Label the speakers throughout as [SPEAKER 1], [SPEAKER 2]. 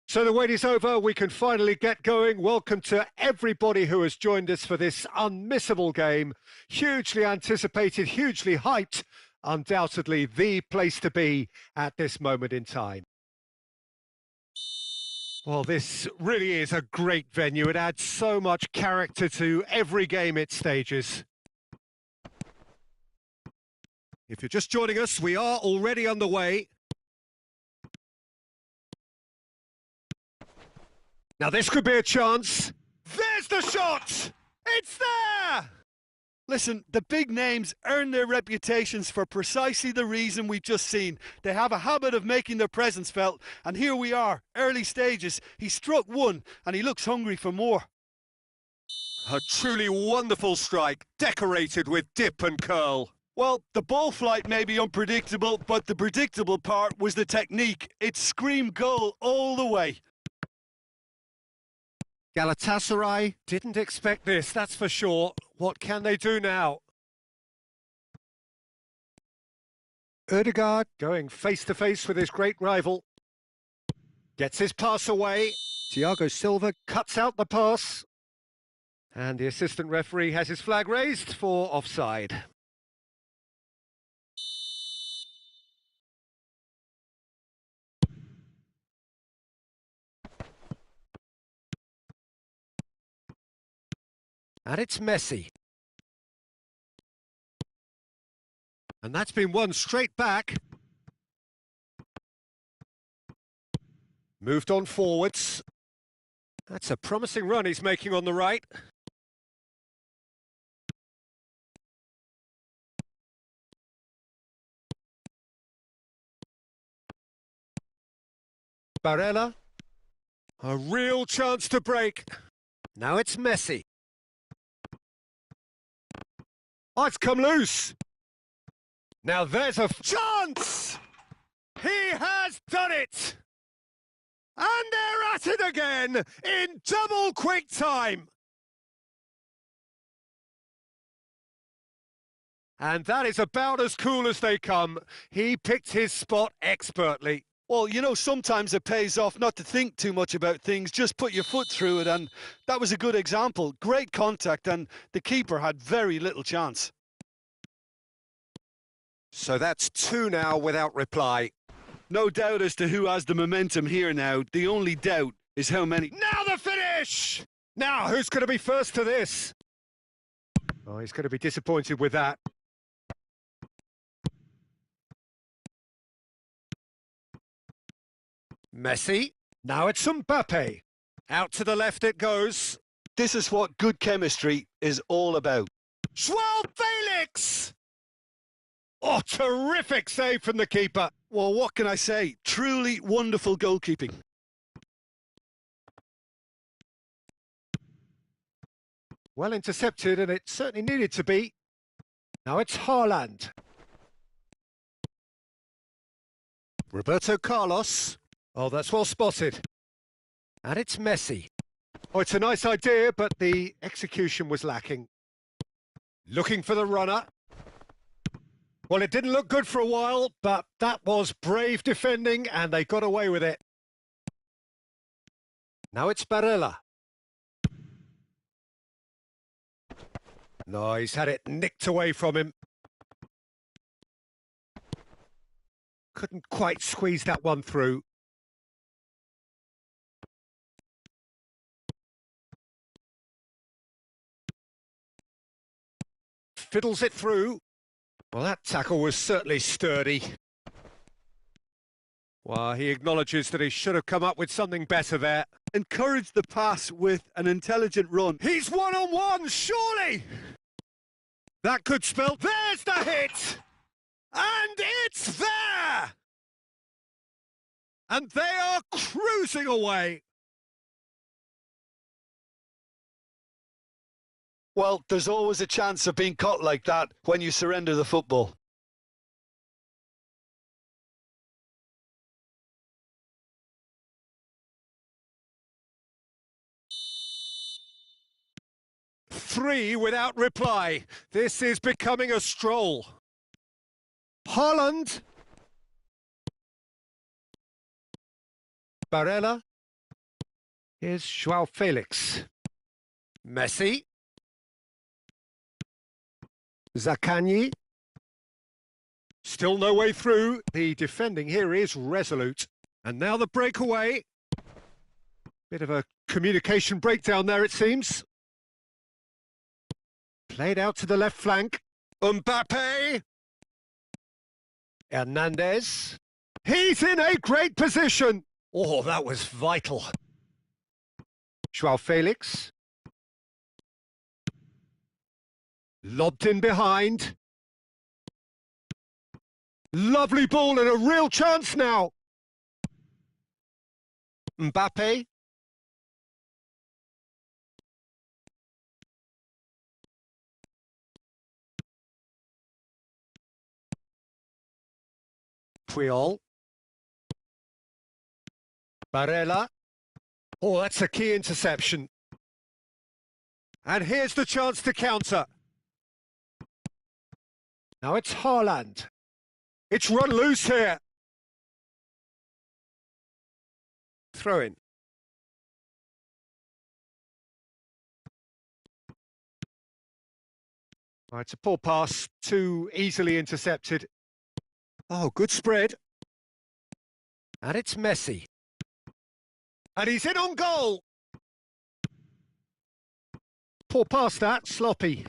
[SPEAKER 1] So the wait is over, we can finally get going. Welcome to everybody who has joined us for this unmissable game. Hugely anticipated, hugely hyped, undoubtedly the place to be at this moment in time. Well, this really is a great venue. It adds so much character to every game it stages. If you're just joining us, we are already underway. Now this could be a chance. There's the shot! It's there!
[SPEAKER 2] Listen, the big names earn their reputations for precisely the reason we've just seen. They have a habit of making their presence felt, and here we are, early stages. He struck one, and he looks hungry for more.
[SPEAKER 1] A truly wonderful strike, decorated with dip and curl.
[SPEAKER 2] Well, the ball flight may be unpredictable, but the predictable part was the technique. It screamed goal all the way.
[SPEAKER 1] Galatasaray didn't expect this, that's for sure. What can they do now? Ødegaard going face-to-face with his great rival. Gets his pass away. Thiago Silva cuts out the pass. And the assistant referee has his flag raised for offside. And it's Messi. And that's been won straight back. Moved on forwards. That's a promising run he's making on the right. Barella. A real chance to break. Now it's Messi. Oh, it's come loose. Now there's a chance! He has done it! And they're at it again in double quick time. And that is about as cool as they come. He picked his spot expertly.
[SPEAKER 2] Well, you know, sometimes it pays off not to think too much about things, just put your foot through it, and that was a good example. Great contact, and the keeper had very little chance.
[SPEAKER 1] So that's two now without reply.
[SPEAKER 2] No doubt as to who has the momentum here now. The only doubt is how many...
[SPEAKER 1] Now the finish! Now, who's going to be first to this? Oh, he's going to be disappointed with that. Messi. Now it's Mbappe. Out to the left it goes.
[SPEAKER 2] This is what good chemistry is all about.
[SPEAKER 1] João Felix! Oh, terrific save from the keeper.
[SPEAKER 2] Well, what can I say? Truly wonderful goalkeeping.
[SPEAKER 1] Well intercepted, and it certainly needed to be. Now it's Haaland. Roberto Carlos. Oh, that's well spotted. And it's Messi. Oh, it's a nice idea, but the execution was lacking. Looking for the runner. Well, it didn't look good for a while, but that was brave defending, and they got away with it. Now it's Barella. No, he's had it nicked away from him. Couldn't quite squeeze that one through. Fiddles it through. Well, that tackle was certainly sturdy. Well, he acknowledges that he should have come up with something better there.
[SPEAKER 2] Encouraged the pass with an intelligent run.
[SPEAKER 1] He's one-on-one, surely! That could spell... There's the hit! And it's there! And they are cruising away.
[SPEAKER 2] Well, there's always a chance of being caught like that when you surrender the football.
[SPEAKER 1] Three without reply. This is becoming a stroll. Haaland. Barella. Here's Joao Felix. Messi. Zaccagni. Still no way through. The defending here is resolute. And now the breakaway. Bit of a communication breakdown there, it seems. Played out to the left flank. Mbappe. Hernandez. He's in a great position. Oh, that was vital. Joao Felix. Lobbed in behind. Lovely ball and a real chance now. Mbappe. Puyol. Barella. Oh, that's a key interception. And here's the chance to counter. Now it's Haaland. It's run loose here. Throw in. Oh, it's a poor pass, too easily intercepted. Oh, good spread. And it's Messi. And he's in on goal. Poor pass that, sloppy.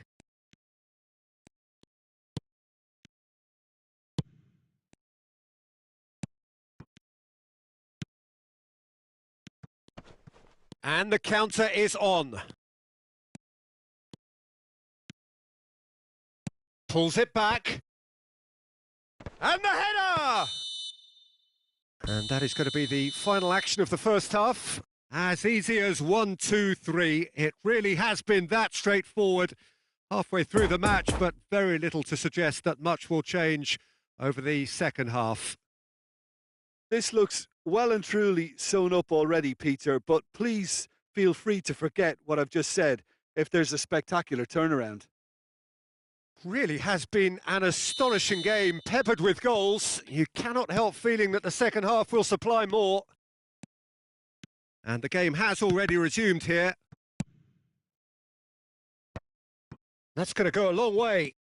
[SPEAKER 1] And the counter is on. Pulls it back. And the header! And that is going to be the final action of the first half. As easy as 1, 2, 3. It really has been that straightforward halfway through the match, but very little to suggest that much will change over the second half.
[SPEAKER 2] This looks well and truly sewn up already, Peter, but please feel free to forget what I've just said if there's a spectacular turnaround.
[SPEAKER 1] Really has been an astonishing game, peppered with goals. You cannot help feeling that the second half will supply more. And the game has already resumed here. That's going to go a long way.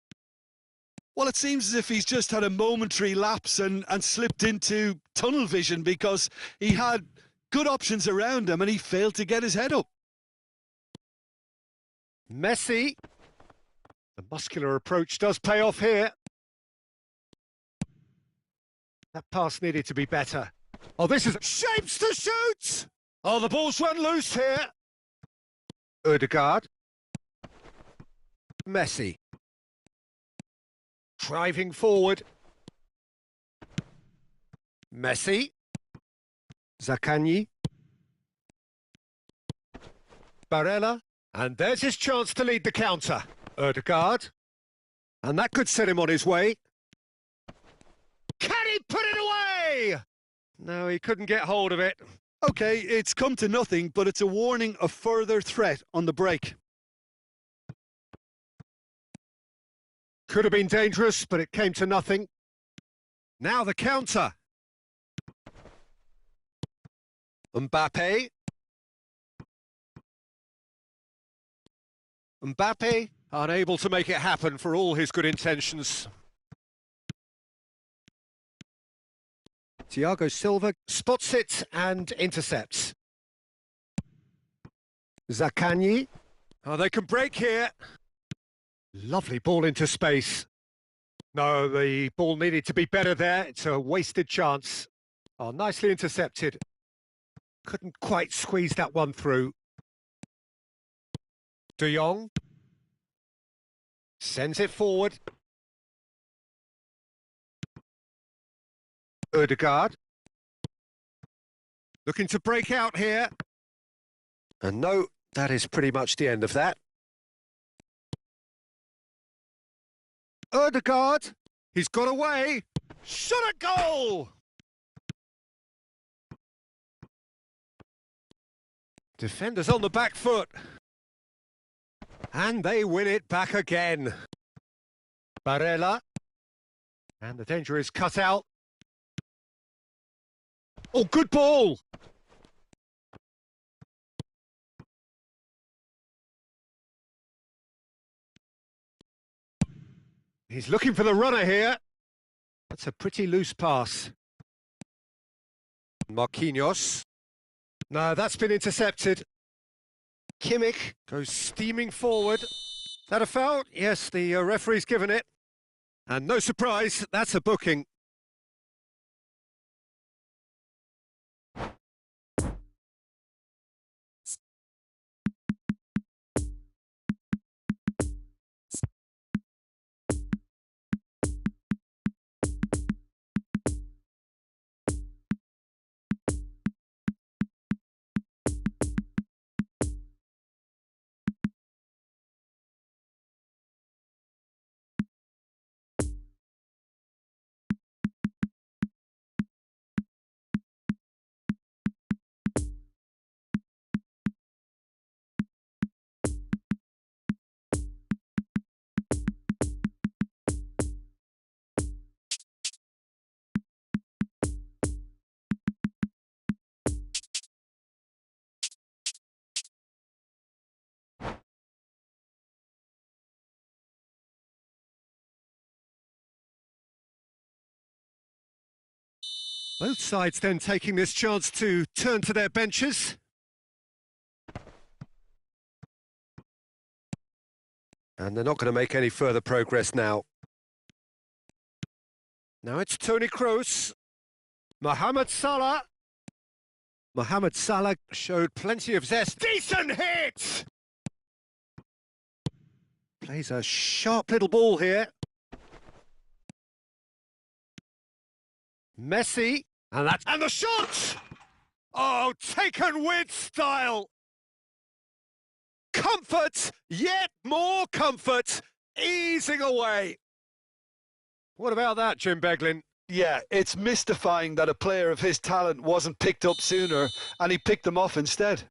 [SPEAKER 2] Well, it seems as if he's just had a momentary lapse and slipped into tunnel vision because he had good options around him and he failed to get his head up.
[SPEAKER 1] Messi. The muscular approach does pay off here. That pass needed to be better. Oh, this is shapes to shoot! Oh, the ball's run loose here. Odegaard. Messi. Driving forward. Messi. Zaccagni. Barella. And there's his chance to lead the counter. Odegaard. And that could set him on his way. Can he put it away? No, he couldn't get hold of it.
[SPEAKER 2] OK, it's come to nothing, but it's a warning of further threat on the break.
[SPEAKER 1] Could have been dangerous, but it came to nothing. Now the counter. Mbappe. Mbappe, unable to make it happen for all his good intentions. Thiago Silva spots it and intercepts. Zaccagni. Oh, they can break here. Lovely ball into space. No, the ball needed to be better there. It's a wasted chance. Oh, nicely intercepted. Couldn't quite squeeze that one through. De Jong. Sends it forward. Odegaard. Looking to break out here. And no, that is pretty much the end of that. Odegaard. He's got away. Shot at goal! Defenders on the back foot. And they win it back again. Barella. And the danger is cut out. Oh, good ball. He's looking for the runner here. That's a pretty loose pass. Marquinhos. No, that's been intercepted. Kimmich goes steaming forward. Is that a foul? Yes, the referee's given it. And no surprise, that's a booking. Both sides then taking this chance to turn to their benches. And they're not going to make any further progress now. Now it's Toni Kroos. Mohamed Salah. Mohamed Salah showed plenty of zest. Decent hit! Plays a sharp little ball here. Messi. And the shot! Oh, taken with style! Comfort, yet more comfort, easing away. What about that, Jim Beglin?
[SPEAKER 2] Yeah, it's mystifying that a player of his talent wasn't picked up sooner, and he picked them off instead.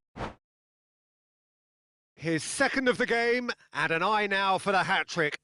[SPEAKER 1] His second of the game, and an eye now for the hat-trick.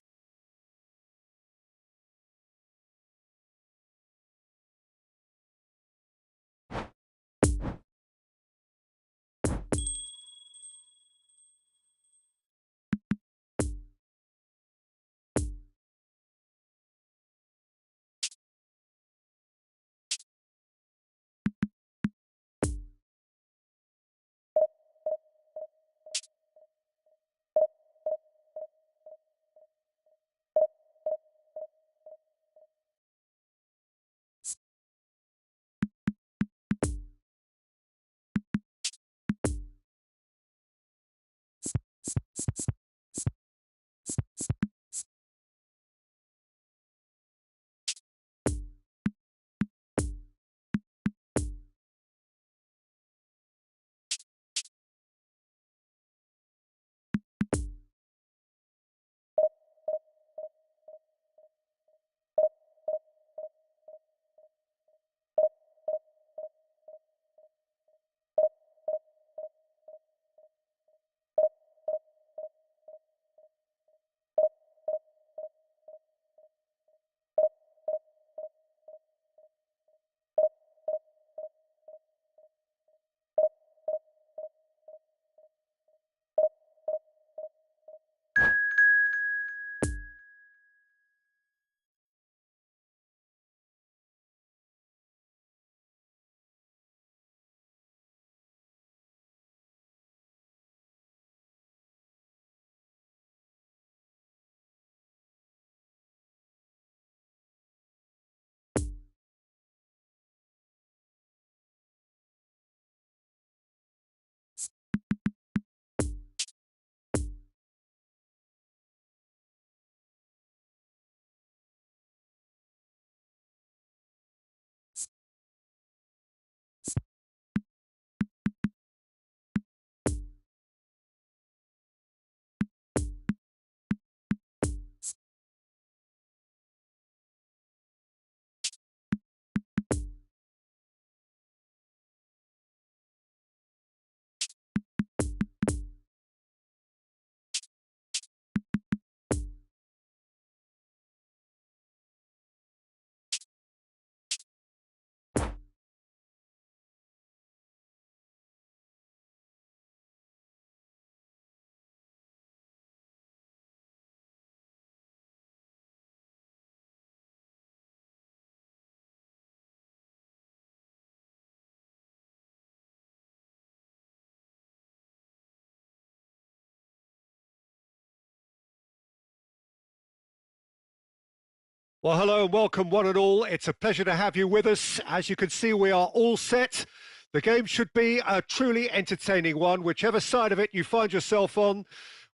[SPEAKER 1] Well, hello and welcome one and all. It's a pleasure to have you with us. As you can see, we are all set. The game should be a truly entertaining one, whichever side of it you find yourself on.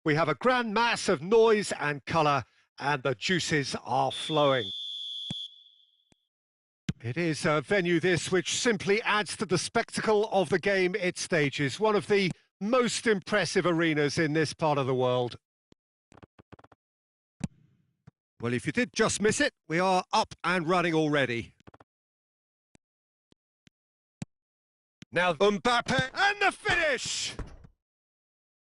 [SPEAKER 1] We have a grand mass of noise and colour, and the juices are flowing. It is a venue, this, which simply adds to the spectacle of the game it stages. One of the most impressive arenas in this part of the world. Well, if you did just miss it, we are up and running already. Now Mbappe, and the finish!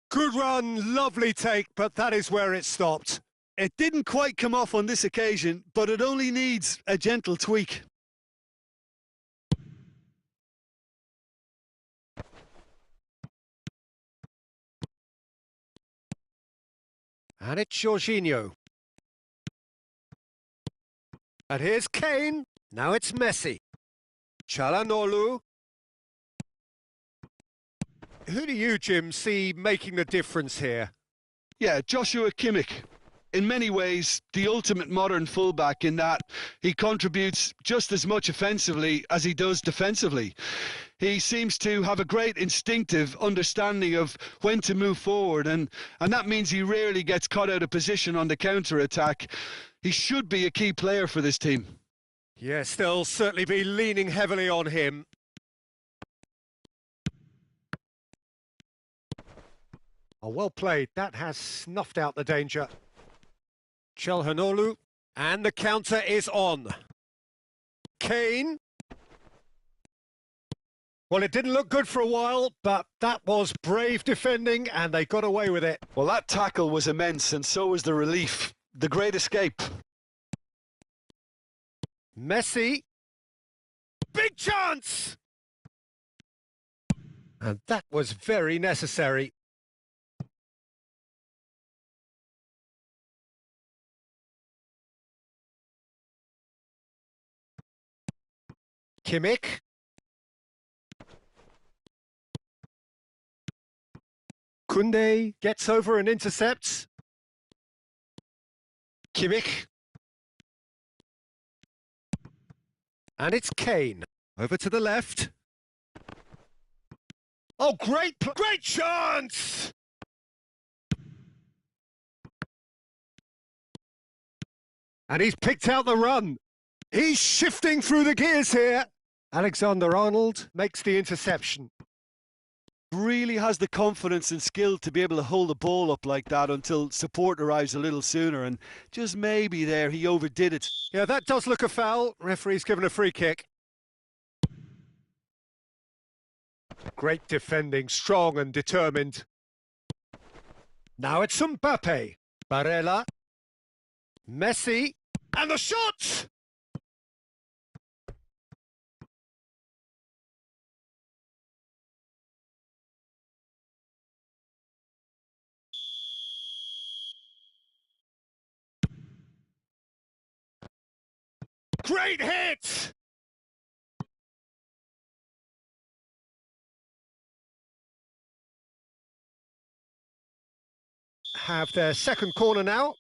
[SPEAKER 1] Good run, lovely take, but that is where it stopped.
[SPEAKER 2] It didn't quite come off on this occasion, but it only needs a gentle tweak.
[SPEAKER 1] And it's Jorginho. And here's Kane. Now it's Messi. Çalhanoğlu. Who do you, Jim, see making the difference here?
[SPEAKER 2] Yeah, Joshua Kimmich. In many ways, the ultimate modern fullback in that he contributes just as much offensively as he does defensively. He seems to have a great instinctive understanding of when to move forward, and that means he rarely gets caught out of position on the counter-attack. He should be a key player for this team.
[SPEAKER 1] Yes, they'll certainly be leaning heavily on him. Oh, well played. That has snuffed out the danger. Çalhanoğlu, and the counter is on. Kane. Well, it didn't look good for a while, but that was brave defending, and they got away with it.
[SPEAKER 2] Well, that tackle was immense, and so was the relief. The great escape.
[SPEAKER 1] Messi. Big chance! And that was very necessary. Kimmich. Koundé gets over and intercepts. Kimmich. And it's Kane. Over to the left. Oh, great chance! And he's picked out the run. He's shifting through the gears here. Alexander-Arnold makes the interception.
[SPEAKER 2] Really has the confidence and skill to be able to hold the ball up like that until support arrives a little sooner, and just maybe there he overdid it.
[SPEAKER 1] Yeah, that does look a foul. Referee's given a free kick. Great defending, strong and determined. Now it's Mbappe. Barella. Messi. And the shot! Great hit! Have their second corner now.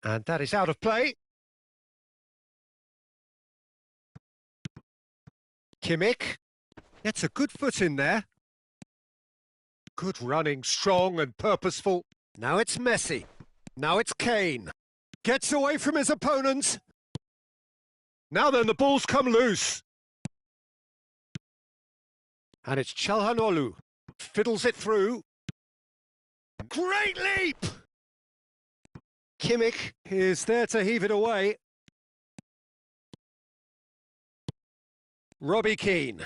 [SPEAKER 1] And that is out of play. Kimmich gets a good foot in there. Good running, strong and purposeful. Now it's Messi. Now it's Kane. Gets away from his opponent. Now then, the ball's come loose. And it's Çalhanoğlu. Fiddles it through. Great leap! Kimmich is there to heave it away. Robbie Keane.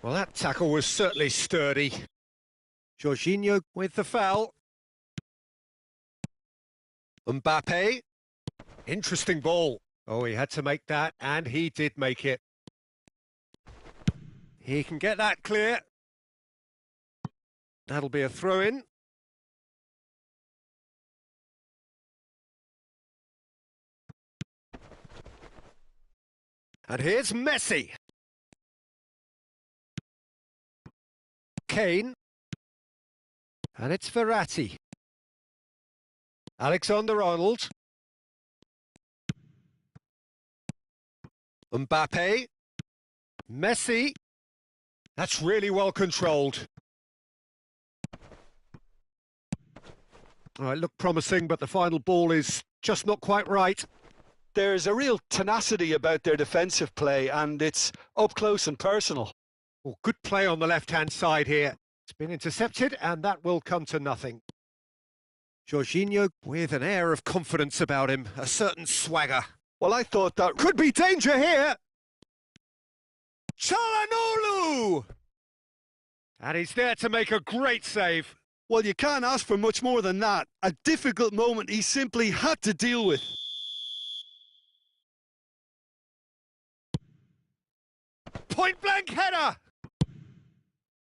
[SPEAKER 1] Well, that tackle was certainly sturdy. Jorginho with the foul. Mbappe. Interesting ball. Oh, he had to make that, and he did make it. He can get that clear. That'll be a throw-in. And here's Messi. Kane. And it's Verratti. Alexander-Arnold. Mbappe. Messi. That's really well controlled. Oh, it looked promising, but the final ball is just not quite right.
[SPEAKER 2] There's a real tenacity about their defensive play, and it's up close and personal.
[SPEAKER 1] Oh, good play on the left-hand side here. It's been intercepted, and that will come to nothing. Jorginho with an air of confidence about him, a certain swagger.
[SPEAKER 2] Well, I thought that
[SPEAKER 1] Could be danger here. Çalhanoğlu! And he's there to make a great save.
[SPEAKER 2] Well, you can't ask for much more than that. A difficult moment he simply had to deal with.
[SPEAKER 1] Point-blank header!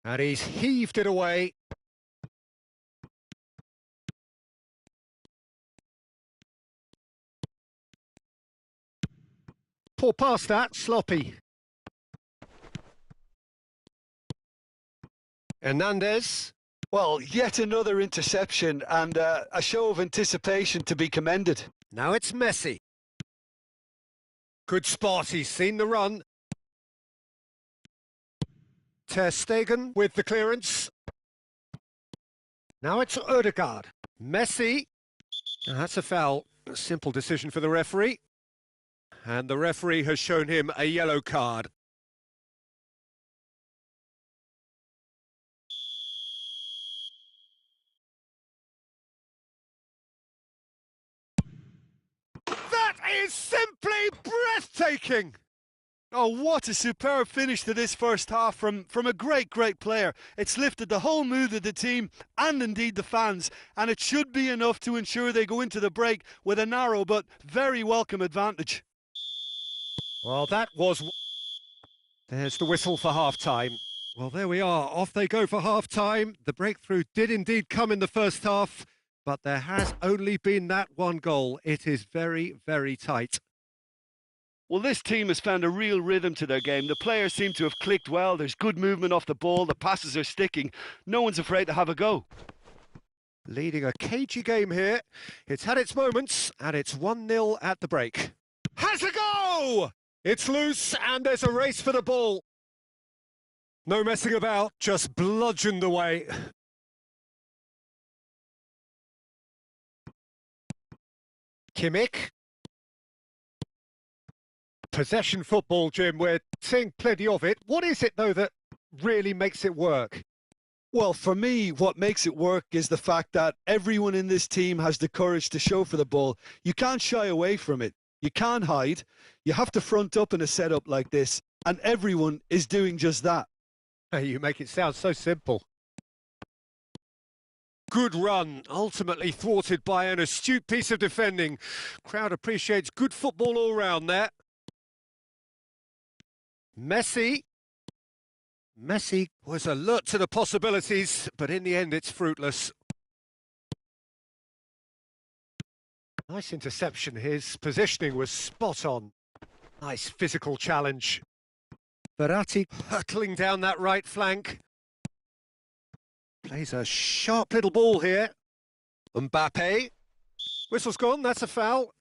[SPEAKER 1] And he's heaved it away. Poor pass that, sloppy. Hernandez.
[SPEAKER 2] Well, yet another interception and a show of anticipation to be commended.
[SPEAKER 1] Now it's Messi. Good spot, he's seen the run. Ter Stegen with the clearance. Now it's Ødegaard. Messi. And that's a foul. A simple decision for the referee. And the referee has shown him a yellow card. That is simply breathtaking!
[SPEAKER 2] Oh, what a superb finish to this first half from a great player. It's lifted the whole mood of the team and indeed the fans, and it should be enough to ensure they go into the break with a narrow but very welcome advantage.
[SPEAKER 1] Well, that was... There's the whistle for half-time. Well, there we are. Off they go for half-time. The breakthrough did indeed come in the first half, but there has only been that one goal. It is very, very tight.
[SPEAKER 2] Well, this team has found a real rhythm to their game. The players seem to have clicked well. There's good movement off the ball. The passes are sticking. No one's afraid to have a go.
[SPEAKER 1] Leading a cagey game here. It's had its moments, and it's 1-0 at the break. Has a go! It's loose, and there's a race for the ball. No messing about, just bludgeoned away. Kimmich. Possession football, Jim, we're seeing plenty of it. What is it, though, that really makes it work?
[SPEAKER 2] Well, for me, what makes it work is the fact that everyone in this team has the courage to show for the ball. You can't shy away from it. You can't hide. You have to front up in a setup like this, and everyone is doing just that.
[SPEAKER 1] You make it sound so simple. Good run, ultimately thwarted by an astute piece of defending. Crowd appreciates good football all round there. Messi. Messi was alert to the possibilities, but in the end it's fruitless. Nice interception. His positioning was spot on. Nice physical challenge. Verratti hurtling down that right flank. Plays a sharp little ball here. Mbappe. Whistle's gone, that's a foul.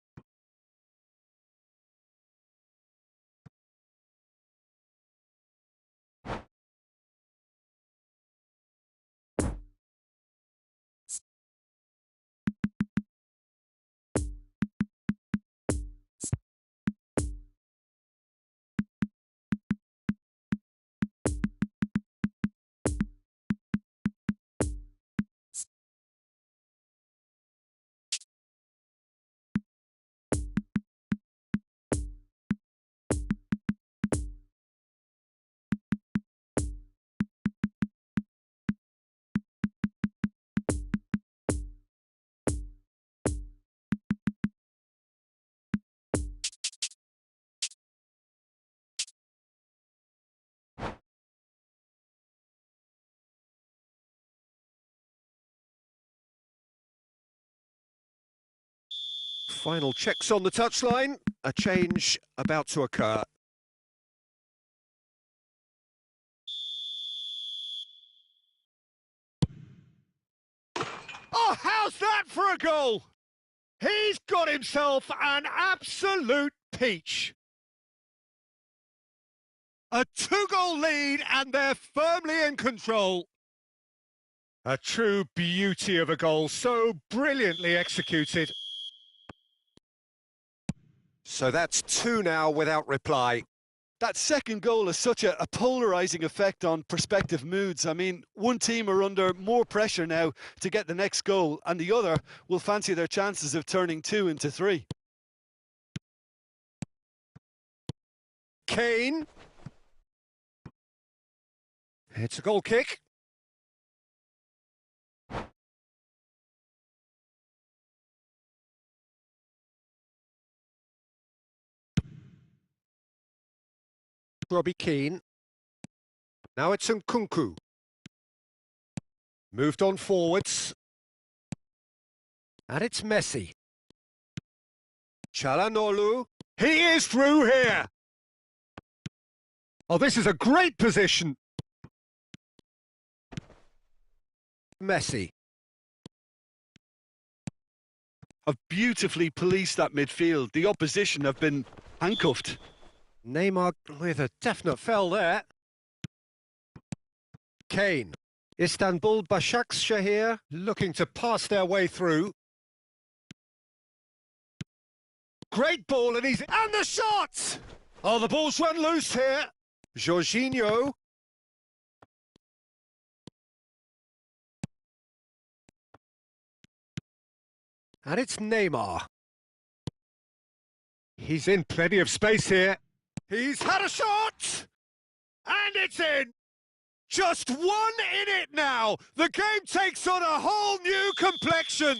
[SPEAKER 1] Final checks on the touchline. A change about to occur. Oh, how's that for a goal? He's got himself an absolute peach. A 2-goal lead and they're firmly in control. A true beauty of a goal, so brilliantly executed. So that's 2 now without reply.
[SPEAKER 2] That second goal has such a polarising effect on prospective moods. I mean, one team are under more pressure now to get the next goal, and the other will fancy their chances of turning 2 into 3.
[SPEAKER 1] Kane. It's a goal kick. Robbie Keane. Now it's Nkunku. Moved on forwards. And it's Messi. Çalhanoğlu. He is through here. Oh, this is a great position. Messi.
[SPEAKER 2] Have beautifully policed that midfield. The opposition have been handcuffed.
[SPEAKER 1] Neymar with a definite foul there. Kane. Istanbul Başakşehir looking to pass their way through. Great ball and the shot! Oh, the ball's run loose here. Jorginho. And it's Neymar. He's in plenty of space here. He's had a shot! And it's in! Just 1 in it now! The game takes on a whole new complexion!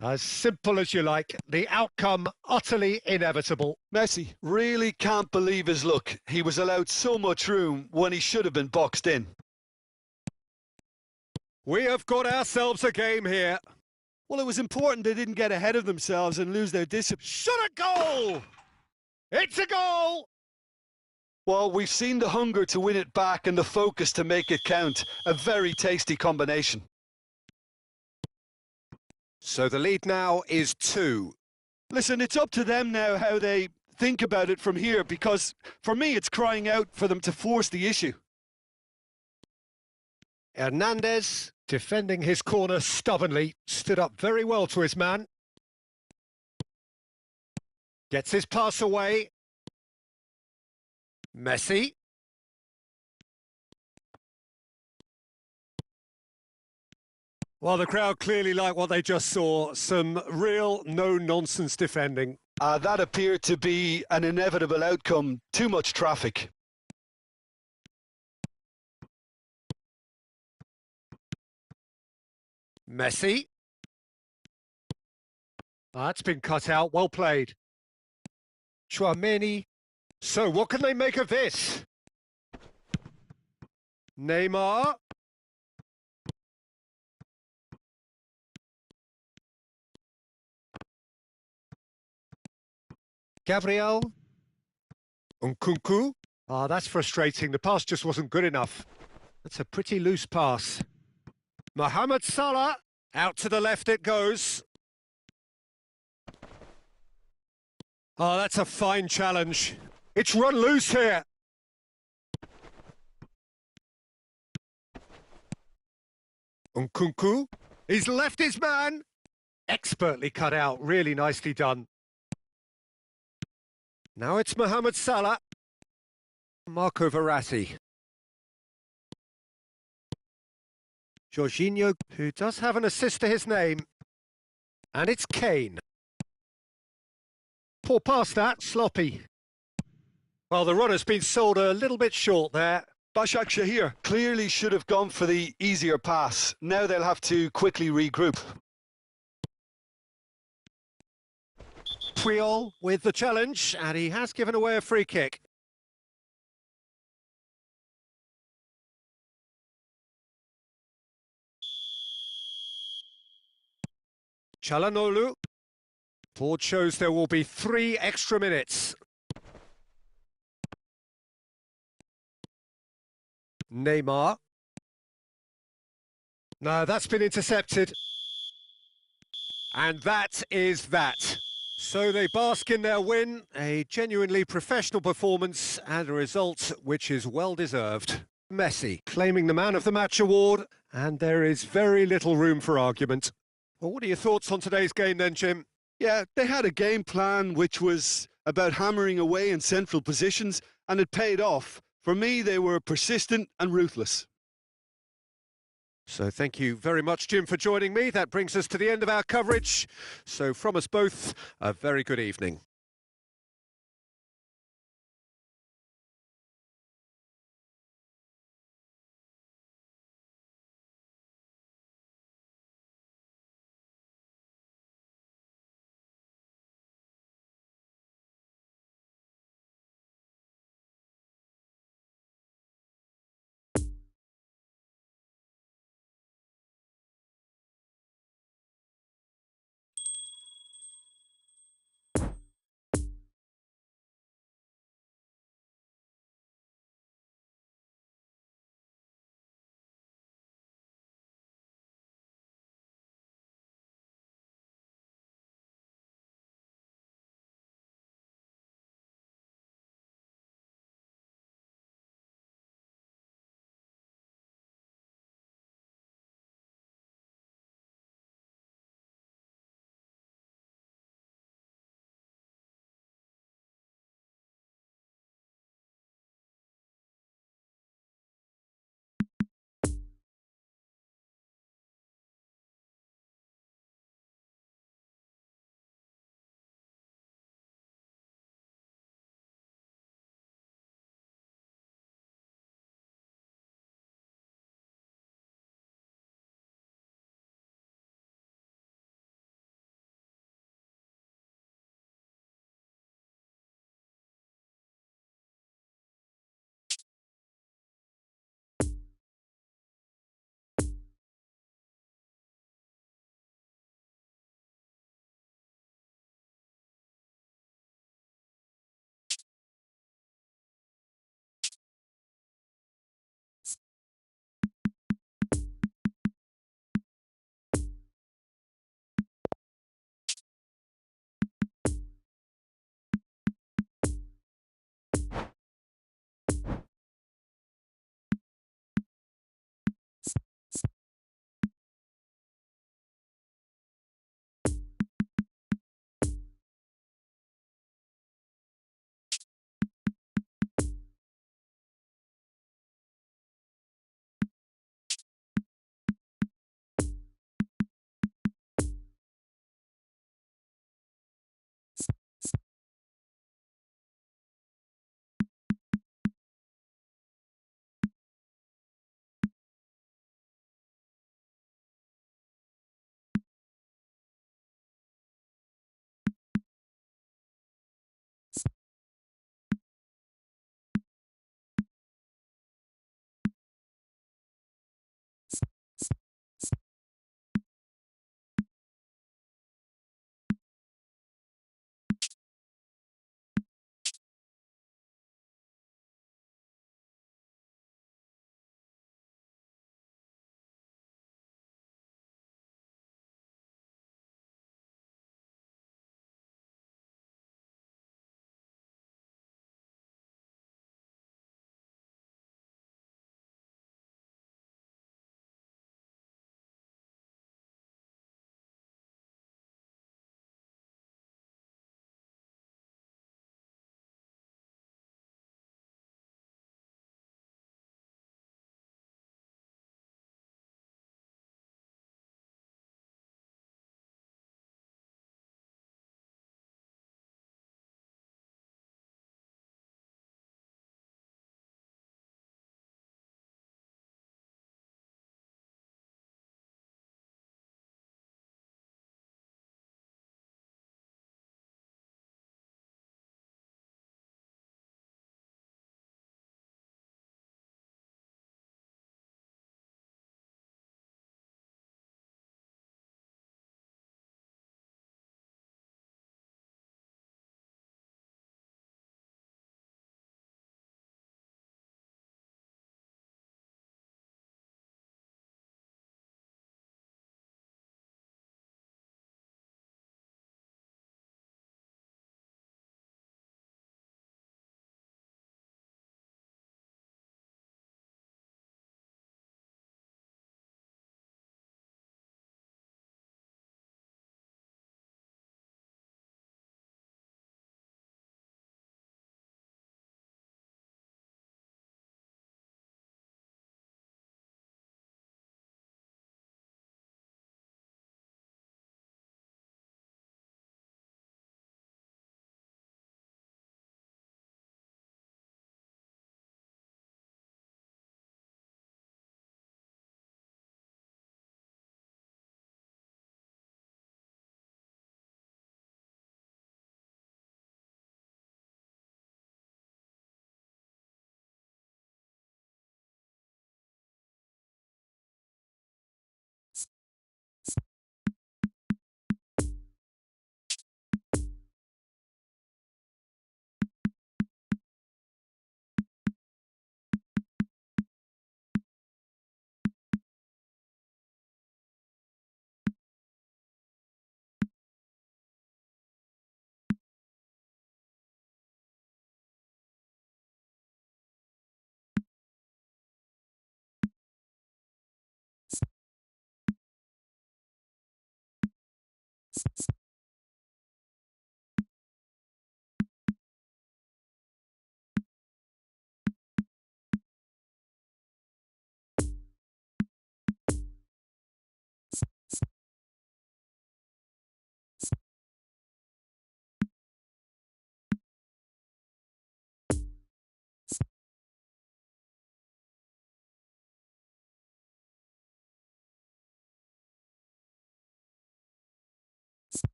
[SPEAKER 1] As simple as you like, the outcome utterly inevitable.
[SPEAKER 2] Messi really can't believe his luck. He was allowed so much room when he should have been boxed in.
[SPEAKER 1] We have got ourselves a game here.
[SPEAKER 2] Well, it was important they didn't get ahead of themselves and lose their discipline.
[SPEAKER 1] Shot a goal! It's a goal!
[SPEAKER 2] Well, we've seen the hunger to win it back and the focus to make it count. A very tasty combination.
[SPEAKER 1] So the lead now is 2.
[SPEAKER 2] Listen, it's up to them now how they think about it from here, because for me it's crying out for them to force the issue.
[SPEAKER 1] Hernandez, defending his corner stubbornly, stood up very well to his man. Gets his pass away. Messi. Well, the crowd clearly like what they just saw. Some real no-nonsense defending.
[SPEAKER 2] That appeared to be an inevitable outcome. Too much traffic.
[SPEAKER 1] Messi. That's been cut out. Well played. Tchouaméni. So, what can they make of this? Neymar. Gabriel. Nkunku. Ah, that's frustrating. The pass just wasn't good enough. That's a pretty loose pass. Mohamed Salah. Out to the left it goes. Oh, that's a fine challenge. It's run loose here. Nkunku. He's left his man. Expertly cut out. Really nicely done. Now it's Mohamed Salah. Marco Verratti. Jorginho, who does have an assist to his name. And it's Kane. Poor pass that, sloppy. Well, the runner's been sold a little bit short there.
[SPEAKER 2] Başakşehir clearly should have gone for the easier pass. Now they'll have to quickly regroup.
[SPEAKER 1] Puyol with the challenge, and he has given away a free kick. Çalhanoğlu. Board shows there will be 3 extra minutes. Neymar. No, that's been intercepted. And that is that. So they bask in their win, a genuinely professional performance and a result which is well deserved. Messi claiming the Man of the Match award, and there is very little room for argument. Well, what are your thoughts on today's game then, Jim?
[SPEAKER 2] Yeah, they had a game plan which was about hammering away in central positions, and it paid off. For me, they were persistent and ruthless.
[SPEAKER 1] So thank you very much, Jim, for joining me. That brings us to the end of our coverage. So from us both, a very good evening.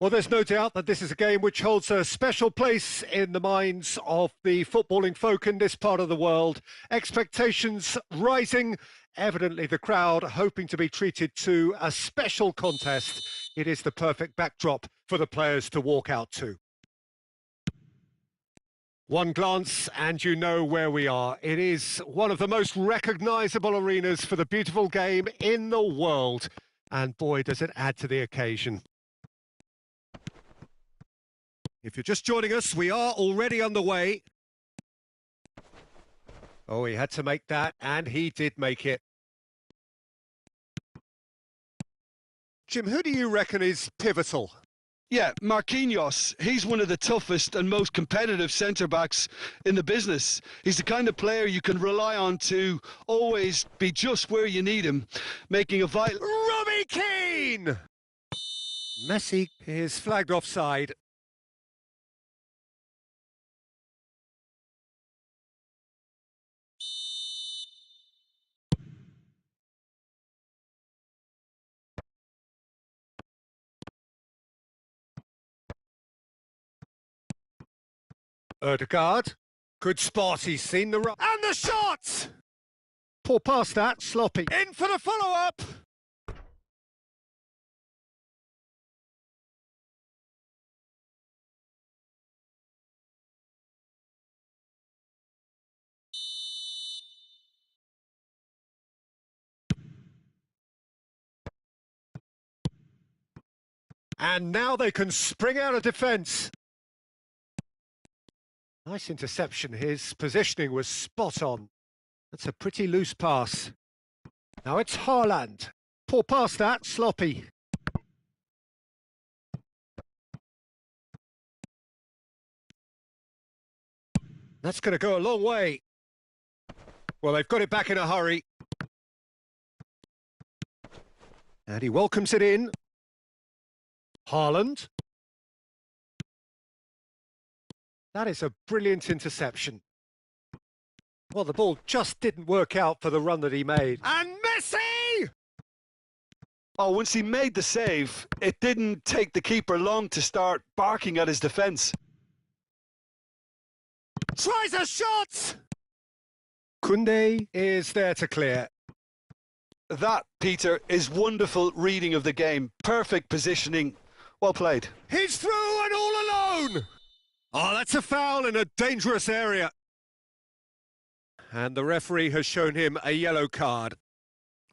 [SPEAKER 1] Well, there's no doubt that this is a game which holds a special place in the minds of the footballing folk in this part of the world. Expectations rising, evidently the crowd hoping to be treated to a special contest. It is the perfect backdrop for the players to walk out to. One glance and you know where we are. It is one of the most recognisable arenas for the beautiful game in the world. And boy, does it add to the occasion. If you're just joining us, we are already underway. Oh, he had to make that, and he did make it. Jim, who do you reckon is pivotal?
[SPEAKER 2] Yeah, Marquinhos, he's one of the toughest and most competitive centre-backs in the business. He's the kind of player you can rely on to always be just where you need him, making a vital...
[SPEAKER 1] Robbie Keane! Messi is flagged offside. Odegaard. Good spot, he's seen the run. And the shot! Poor pass that, sloppy. In for the follow-up! And now they can spring out of defence. Nice interception. His positioning was spot on. That's a pretty loose pass. Now it's Haaland. Poor pass that, sloppy. That's going to go a long way. Well, they've got it back in a hurry. And he welcomes it in. Haaland. That is a brilliant interception. Well, the ball just didn't work out for the run that he made. And Messi!
[SPEAKER 2] Oh, once he made the save, it didn't take the keeper long to start barking at his defence.
[SPEAKER 1] Tries a shot! Koundé is there to clear.
[SPEAKER 2] That, Peter, is wonderful reading of the game. Perfect positioning. Well played.
[SPEAKER 1] He's through and all alone! Oh, that's a foul in a dangerous area. And the referee has shown him a yellow card.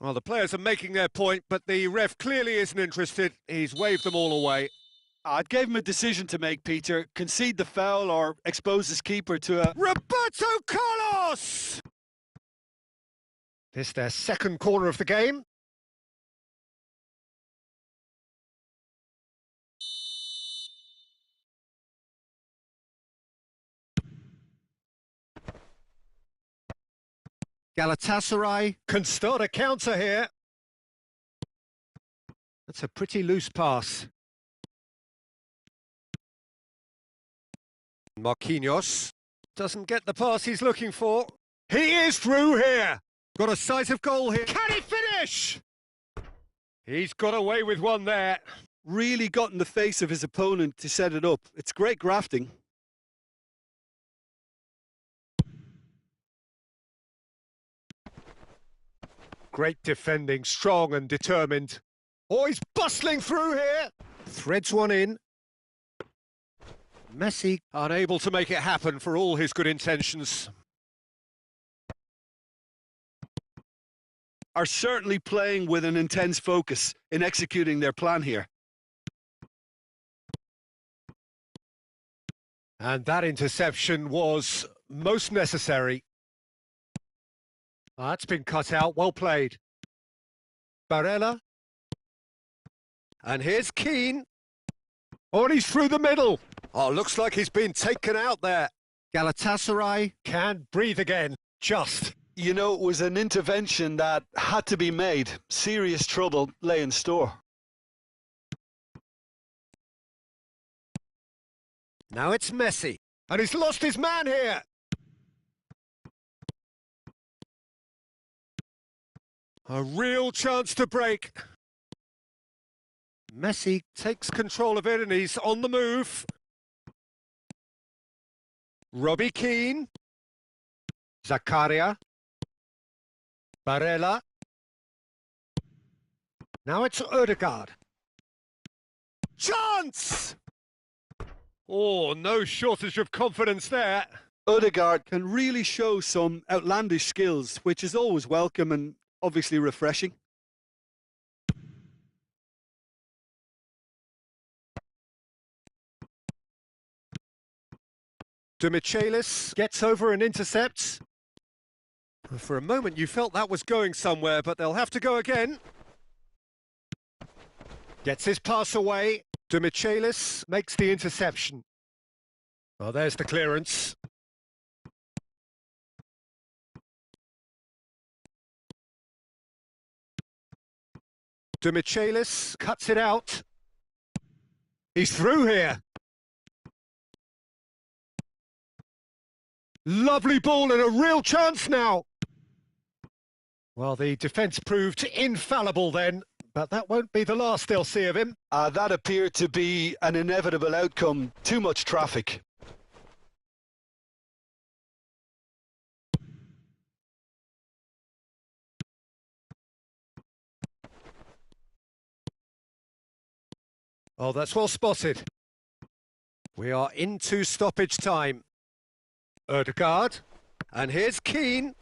[SPEAKER 1] Well, the players are making their point, but the ref clearly isn't interested. He's waved them all away.
[SPEAKER 2] I'd gave him a decision to make, Peter. Concede the foul or expose his keeper to a...
[SPEAKER 1] Roberto Carlos! This their second corner of the game. Galatasaray can start a counter here. That's a pretty loose pass. Marquinhos doesn't get the pass he's looking for. He is through here. Got a sight of goal here. Can he finish? He's got away with one there.
[SPEAKER 2] Really got in the face of his opponent to set it up. It's great grafting.
[SPEAKER 1] Great defending, strong and determined. Oh, he's bustling through here. Threads one in. Messi unable to make it happen for all his good intentions.
[SPEAKER 2] Are certainly playing with an intense focus in executing their plan here.
[SPEAKER 1] And that interception was most necessary. That's been cut out, well played. Barella. And here's Keane. Oh, and he's through the middle. Oh, looks like he's been taken out there. Galatasaray can breathe again, just.
[SPEAKER 2] You know, it was an intervention that had to be made. Serious trouble lay in store.
[SPEAKER 1] Now it's Messi. And he's lost his man here. A real chance to break. Messi takes control of it and he's on the move. Robbie Keane. Zakaria. Barella. Now it's Odegaard. Chance! Oh, no shortage of confidence there.
[SPEAKER 2] Odegaard can really show some outlandish skills, which is always welcome and obviously refreshing.
[SPEAKER 1] De Michelis gets over and intercepts. For a moment you felt that was going somewhere, but they'll have to go again. Gets his pass away. Demichelis makes the interception. Oh, there's the clearance. Demichelis cuts it out. He's through here. Lovely ball and a real chance now. Well, the defence proved infallible then, but that won't be the last they'll see of him.
[SPEAKER 2] That appeared to be an inevitable outcome. Too much traffic.
[SPEAKER 1] Oh, that's well spotted. We are into stoppage time. Ødegaard, and here's Keane.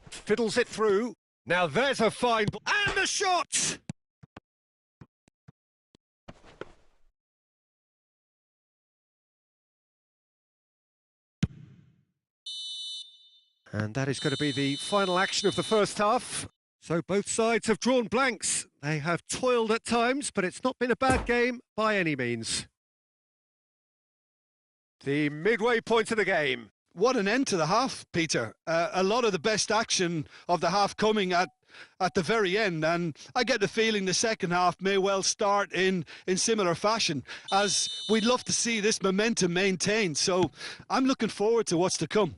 [SPEAKER 1] Fiddles it through. Now there's a fine ball. And the shot! And that is going to be the final action of the first half. So both sides have drawn blanks. They have toiled at times, but it's not been a bad game by any means. The midway point of the game.
[SPEAKER 2] What an end to the half, Peter. A lot of the best action of the half coming at the very end, and I get the feeling the second half may well start in similar fashion, as we'd love to see this momentum maintained. So I'm looking forward to what's to come.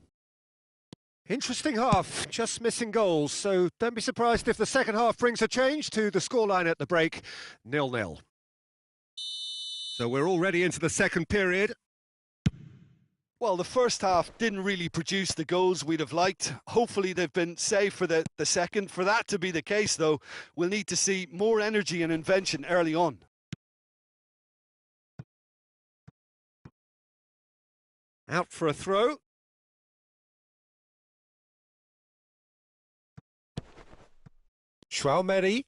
[SPEAKER 1] Interesting half, just missing goals, so don't be surprised if the second half brings a change to the scoreline at the break, 0-0. So we're already into the second period.
[SPEAKER 2] Well, the first half didn't really produce the goals we'd have liked. Hopefully they've been saved for the second. For that to be the case, though, we'll need to see more energy and invention early on.
[SPEAKER 1] Out for a throw. Chouameni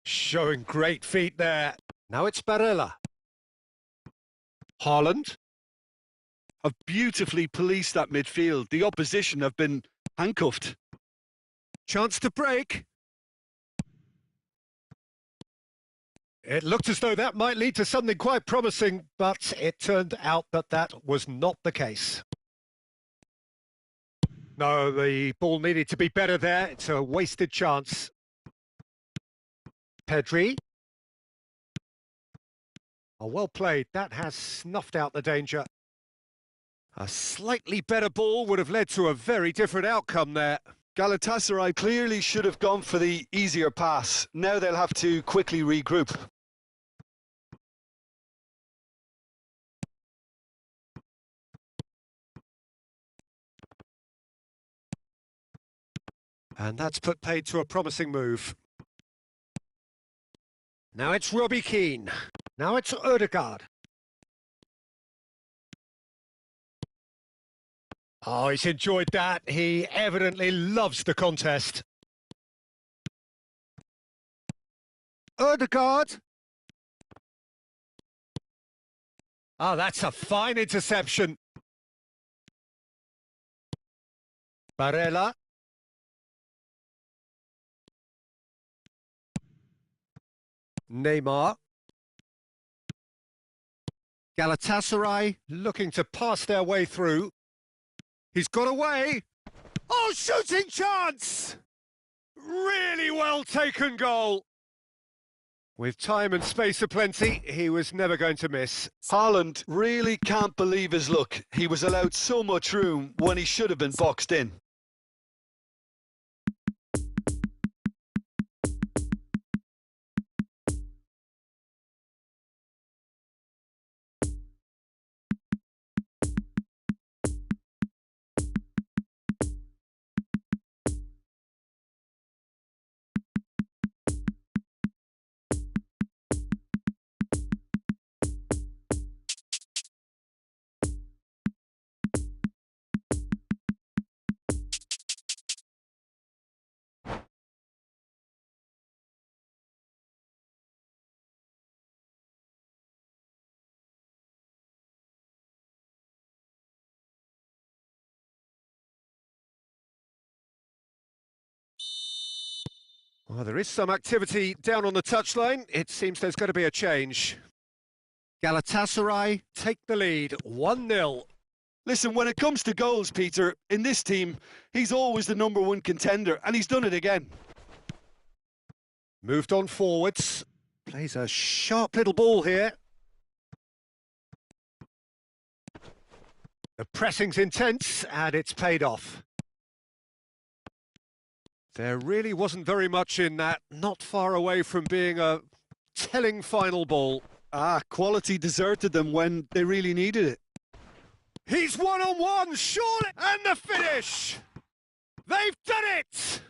[SPEAKER 1] showing great feet there. Now it's Barella. Haaland.
[SPEAKER 2] Have beautifully policed that midfield. The opposition have been handcuffed.
[SPEAKER 1] Chance to break. It looked as though that might lead to something quite promising, but it turned out that that was not the case. No, the ball needed to be better there. It's a wasted chance. Pedri. Oh, well played. That has snuffed out the danger. A slightly better ball would have led to a very different outcome there.
[SPEAKER 2] Galatasaray clearly should have gone for the easier pass. Now they'll have to quickly regroup.
[SPEAKER 1] And that's put paid to a promising move. Now it's Robbie Keane. Now it's Ødegaard. Oh, he's enjoyed that. He evidently loves the contest. Ødegaard. Oh, that's a fine interception. Barella. Neymar. Galatasaray looking to pass their way through. He's got away. Oh, shooting chance! Really well taken goal. With time and space aplenty, he was never going to miss.
[SPEAKER 2] Haaland really can't believe his luck. He was allowed so much room when he should have been boxed in.
[SPEAKER 1] Well, there is some activity down on the touchline. It seems there's going to be a change. Galatasaray take the lead 1-0.
[SPEAKER 2] Listen, when it comes to goals, Peter, in this team, he's always the number one contender, and he's done it again.
[SPEAKER 1] Moved on forwards. Plays a sharp little ball here. The pressing's intense, and it's paid off. There really wasn't very much in that, not far away from being a telling final ball.
[SPEAKER 2] Quality deserted them when they really needed it.
[SPEAKER 1] He's one-on-one, surely! And the finish! They've done it!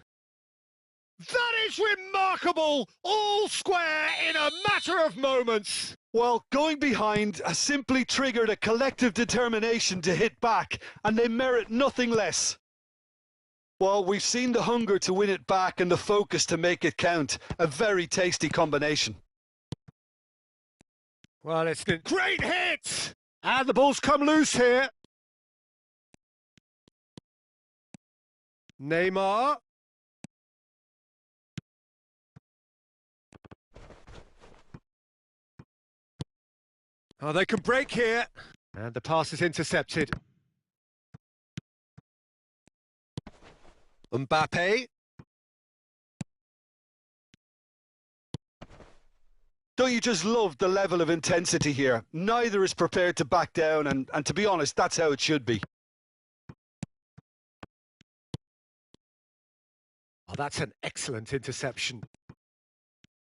[SPEAKER 1] That is remarkable! All square in a matter of moments!
[SPEAKER 2] Well, going behind has simply triggered a collective determination to hit back, and they merit nothing less. Well, we've seen the hunger to win it back and the focus to make it count. A very tasty combination.
[SPEAKER 1] Well, it's a great hit! And the ball's come loose here. Neymar. Oh, they can break here. And the pass is intercepted. Mbappe.
[SPEAKER 2] Don't you just love the level of intensity here? Neither is prepared to back down, and to be honest, that's how it should be.
[SPEAKER 1] Oh, that's an excellent interception.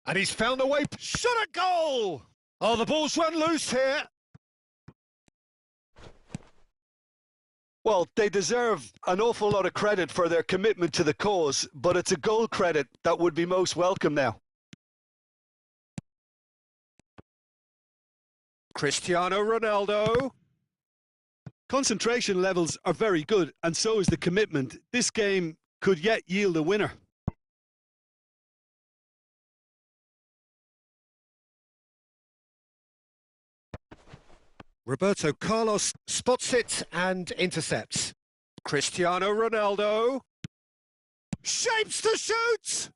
[SPEAKER 1] And he's found a way. Shot at goal! Oh, the ball's run loose here.
[SPEAKER 2] Well, they deserve an awful lot of credit for their commitment to the cause, but it's a goal credit that would be most welcome now.
[SPEAKER 1] Cristiano Ronaldo.
[SPEAKER 2] Concentration levels are very good, and so is the commitment. This game could yet yield a winner.
[SPEAKER 1] Roberto Carlos spots it and intercepts. Cristiano Ronaldo. Shapes to shoot!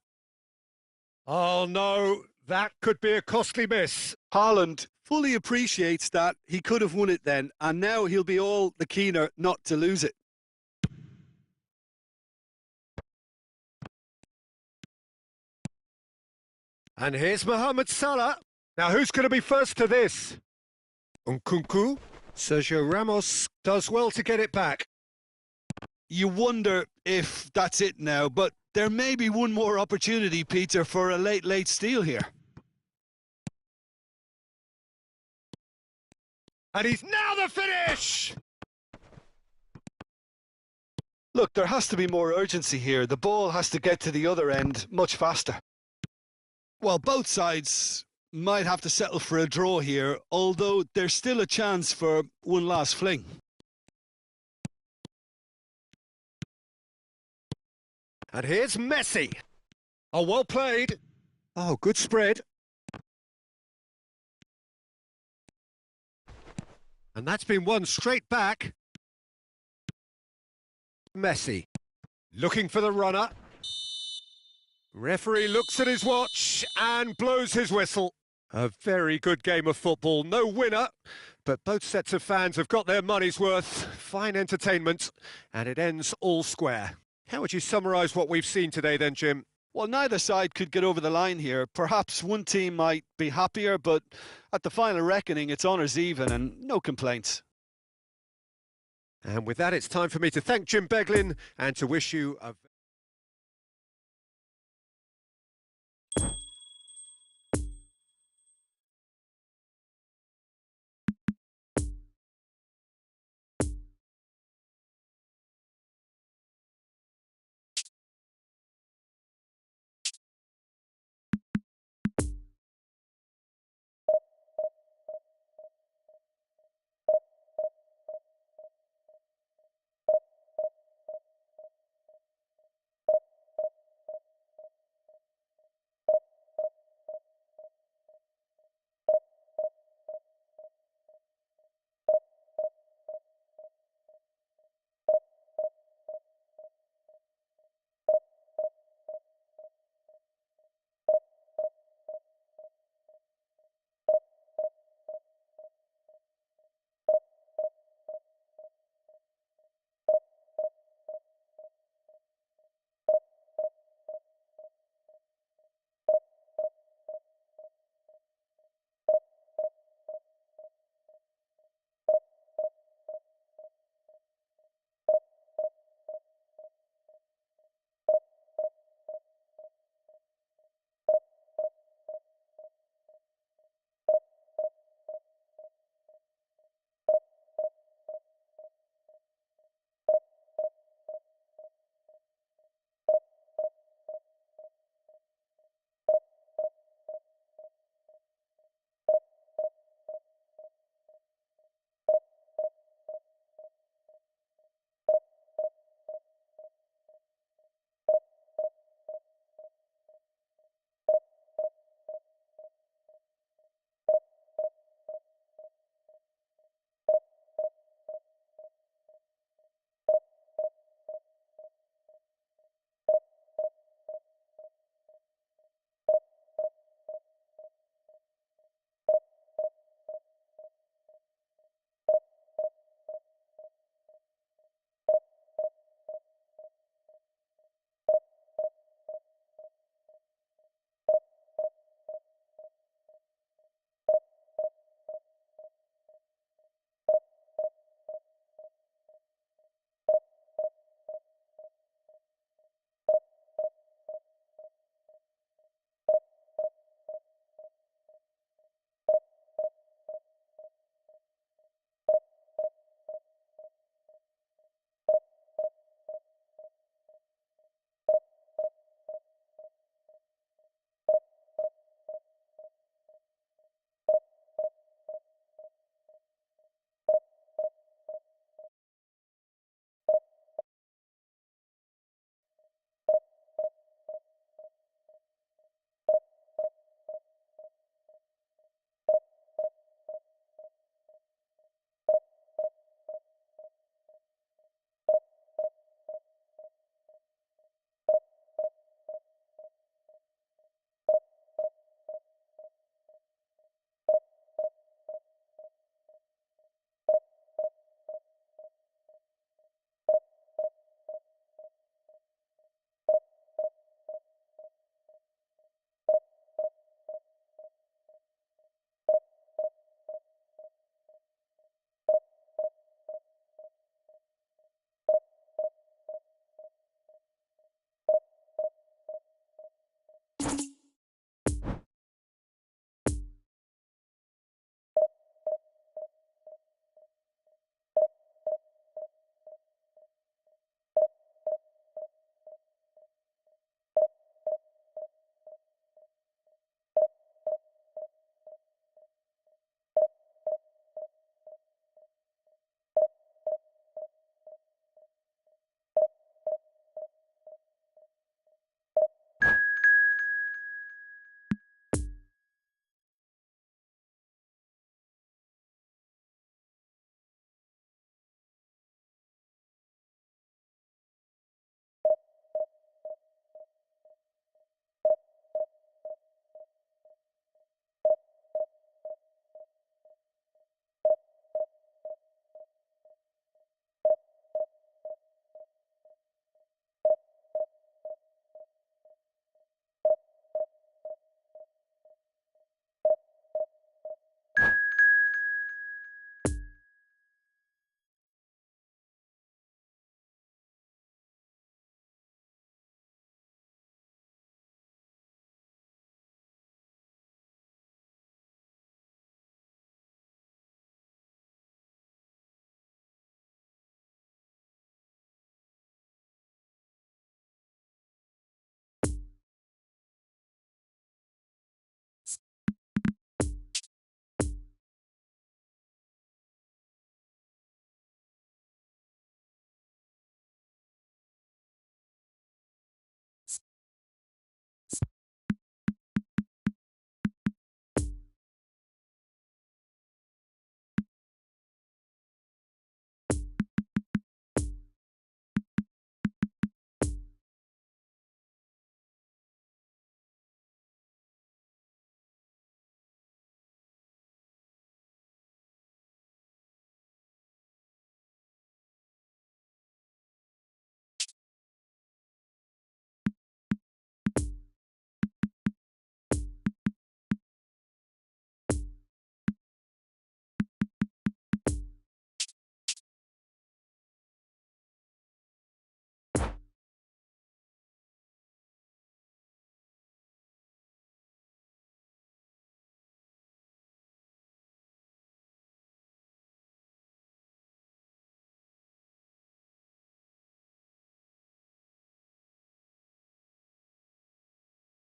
[SPEAKER 1] Oh no, that could be a costly miss.
[SPEAKER 2] Haaland fully appreciates that he could have won it then, and now he'll be all the keener not to lose it.
[SPEAKER 1] And here's Mohamed Salah. Now who's going to be first to this? Nkunku. Sergio Ramos does well to get it back.
[SPEAKER 2] You wonder if that's it now, but there may be one more opportunity, Peter, for a late steal here.
[SPEAKER 1] And he's now the finish!
[SPEAKER 2] Look, there has to be more urgency here. The ball has to get to the other end much faster. Well, both sides might have to settle for a draw here, although there's still a chance for one last fling.
[SPEAKER 1] And here's Messi. Oh, well played. Oh, good spread. And that's been won straight back. Messi. Looking for the runner. Referee looks at his watch and blows his whistle. A very good game of football. No winner, but both sets of fans have got their money's worth. Fine entertainment, and it ends all square. How would you summarise what we've seen today then, Jim?
[SPEAKER 2] Well, neither side could get over the line here. Perhaps one team might be happier, but at the final reckoning, it's honours even and no complaints.
[SPEAKER 1] And with that, it's time for me to thank Jim Beglin and to wish you a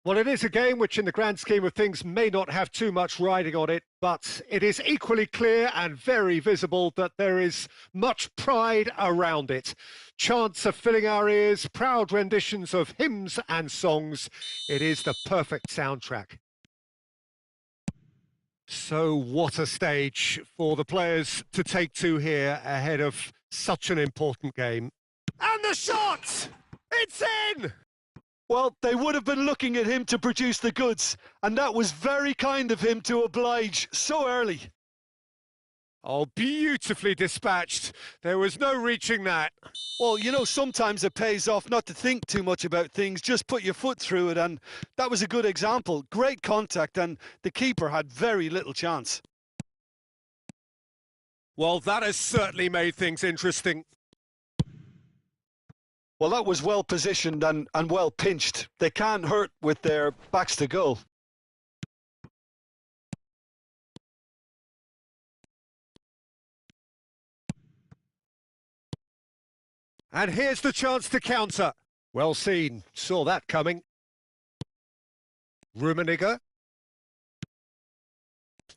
[SPEAKER 1] Well, it is a game which, in the grand scheme of things, may not have too much riding on it, but it is equally clear and very visible that there is much pride around it. Chants are filling our ears, proud renditions of hymns and songs. It is the perfect soundtrack. So what a stage for the players to take to here ahead of such an important game. And the shot! It's in!
[SPEAKER 2] Well, they would have been looking at him to produce the goods, and that was very kind of him to oblige so early.
[SPEAKER 1] Oh, beautifully dispatched. There was no reaching that.
[SPEAKER 2] Well, you know, sometimes it pays off not to think too much about things, just put your foot through it, and that was a good example. Great contact, and the keeper had very little chance.
[SPEAKER 1] Well, that has certainly made things interesting.
[SPEAKER 2] Well, that was well positioned and well pinched. They can't hurt with their backs to goal.
[SPEAKER 1] And here's the chance to counter. Well seen. Saw that coming. Rummenigge.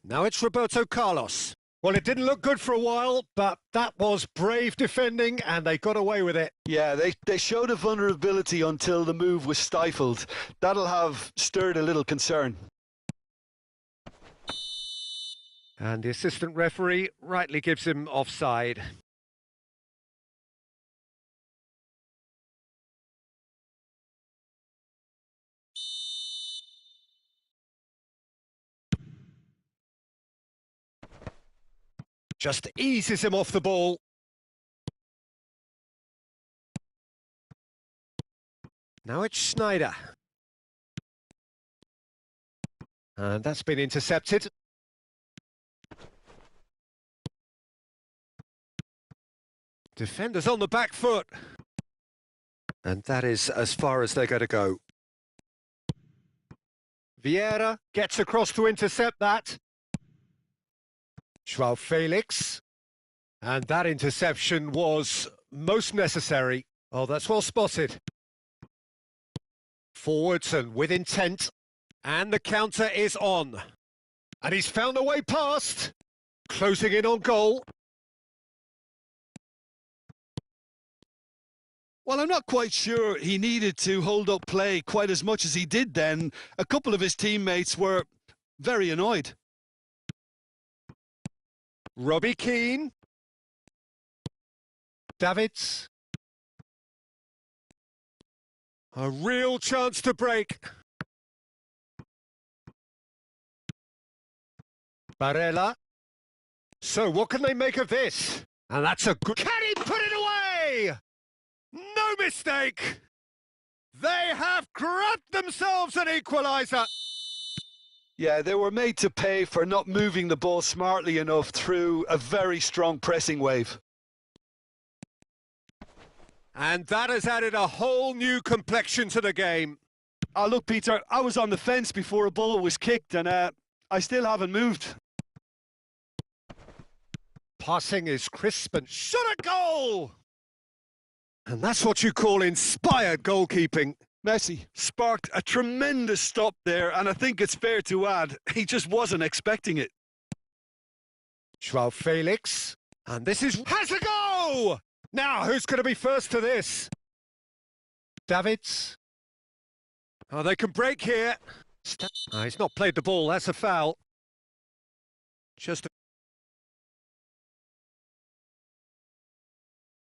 [SPEAKER 1] Now it's Roberto Carlos. Well, it didn't look good for a while, but that was brave defending and they got away with it.
[SPEAKER 2] Yeah, they showed a vulnerability until the move was stifled. That'll have stirred a little concern.
[SPEAKER 1] And the assistant referee rightly gives him offside. Just eases him off the ball. Now it's Schneider. And that's been intercepted. Defenders on the back foot. And that is as far as they're going to go. Vieira gets across to intercept that. João Felix. And that interception was most necessary. Oh, that's well spotted. Forwards and with intent. And the counter is on. And he's found a way past. Closing in on goal.
[SPEAKER 2] Well, I'm not quite sure he needed to hold up play quite as much as he did then. A couple of his teammates were very annoyed.
[SPEAKER 1] Robbie Keane. Davids. A real chance to break. Barella. So what can they make of this? And that's a good... Can he put it away? No mistake. They have grabbed themselves an equaliser.
[SPEAKER 2] Yeah, they were made to pay for not moving the ball smartly enough through a very strong pressing wave.
[SPEAKER 1] And that has added a whole new complexion to the game.
[SPEAKER 2] Oh, look, Peter, I was on the fence before a ball was kicked, and I still haven't moved.
[SPEAKER 1] Passing is crisp and shot at goal! And that's what you call inspired goalkeeping.
[SPEAKER 2] Messi sparked a tremendous stop there, and I think it's fair to add, he just wasn't expecting it.
[SPEAKER 1] João Felix. And this is... Has a go! Now, who's going to be first to this? Davids. Oh, they can break here. Oh, he's not played the ball, that's a foul. Just